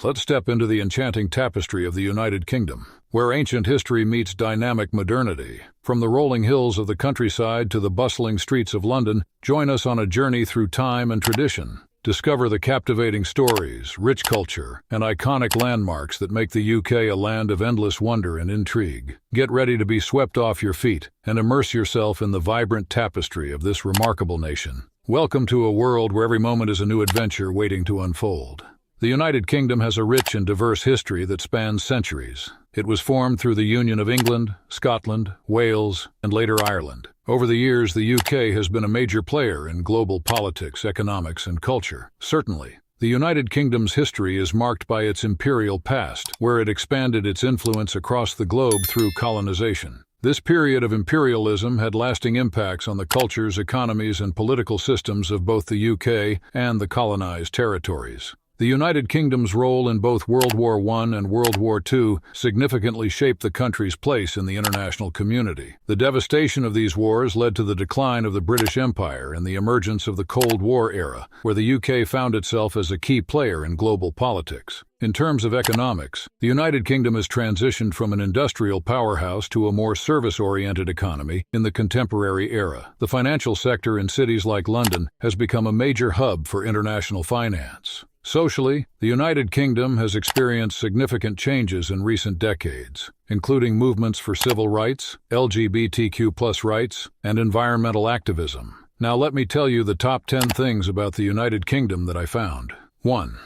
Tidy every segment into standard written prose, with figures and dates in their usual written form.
let's step into the enchanting tapestry of the United Kingdom, where ancient history meets dynamic modernity. From the rolling hills of the countryside to the bustling streets of London, join us on a journey through time and tradition. Discover the captivating stories, rich culture, and iconic landmarks that make the UK a land of endless wonder and intrigue. Get ready to be swept off your feet and immerse yourself in the vibrant tapestry of this remarkable nation. Welcome to a world where every moment is a new adventure waiting to unfold. The United Kingdom has a rich and diverse history that spans centuries. It was formed through the union of England, Scotland, Wales, and later Ireland. Over the years, the UK has been a major player in global politics, economics, and culture. Certainly, the United Kingdom's history is marked by its imperial past, where it expanded its influence across the globe through colonization. This period of imperialism had lasting impacts on the cultures, economies, and political systems of both the UK and the colonized territories. The United Kingdom's role in both World War I and World War II significantly shaped the country's place in the international community. The devastation of these wars led to the decline of the British Empire and the emergence of the Cold War era, where the UK found itself as a key player in global politics. In terms of economics, the United Kingdom has transitioned from an industrial powerhouse to a more service-oriented economy in the contemporary era. The financial sector in cities like London has become a major hub for international finance. Socially, the United Kingdom has experienced significant changes in recent decades, including movements for civil rights, LGBTQ+ rights, and environmental activism. Now let me tell you the top 10 things about the United Kingdom that I found. 1.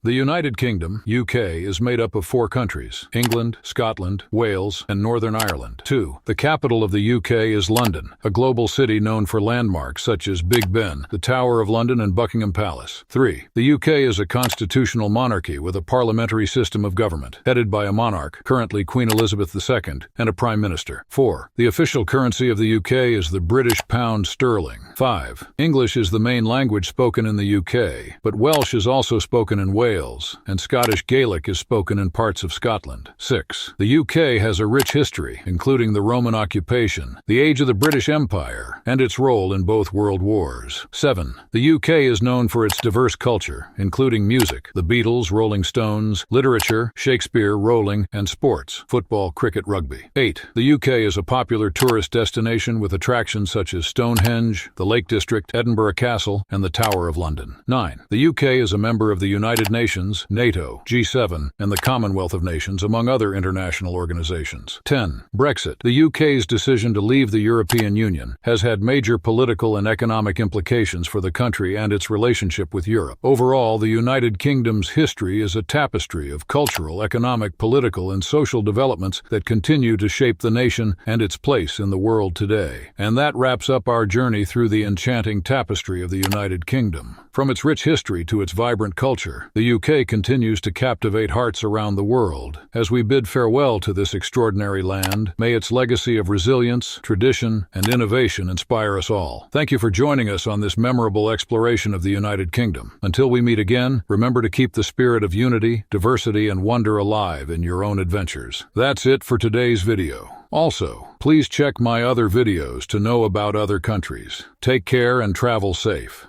The United Kingdom, UK, is made up of 4 countries: England, Scotland, Wales, and Northern Ireland. 2. The capital of the UK is London, a global city known for landmarks such as Big Ben, the Tower of London, and Buckingham Palace. 3. The UK is a constitutional monarchy with a parliamentary system of government, headed by a monarch, currently Queen Elizabeth II, and a Prime Minister. 4. The official currency of the UK is the British pound sterling. 5. English is the main language spoken in the UK, but Welsh is also spoken in Wales, and Scottish Gaelic is spoken in parts of Scotland. 6. The UK has a rich history, including the Roman occupation, the age of the British Empire, and its role in both world wars. 7. The UK is known for its diverse culture, including music, the Beatles, Rolling Stones, literature, Shakespeare, rolling, and sports, football, cricket, rugby. 8. The UK is a popular tourist destination with attractions such as Stonehenge, the Lake District, Edinburgh Castle, and the Tower of London. 9. The UK is a member of the United Nations, NATO, G7, and the Commonwealth of Nations, among other international organizations. 10. Brexit. The UK's decision to leave the European Union has had major political and economic implications for the country and its relationship with Europe. Overall, the United Kingdom's history is a tapestry of cultural, economic, political, and social developments that continue to shape the nation and its place in the world today. And that wraps up our journey through the enchanting tapestry of the United Kingdom. From its rich history to its vibrant culture, the UK continues to captivate hearts around the world. As we bid farewell to this extraordinary land, may its legacy of resilience, tradition, and innovation inspire us all. Thank you for joining us on this memorable exploration of the United Kingdom. Until we meet again, remember to keep the spirit of unity, diversity, and wonder alive in your own adventures. That's it for today's video. Also, please check my other videos to know about other countries. Take care and travel safe.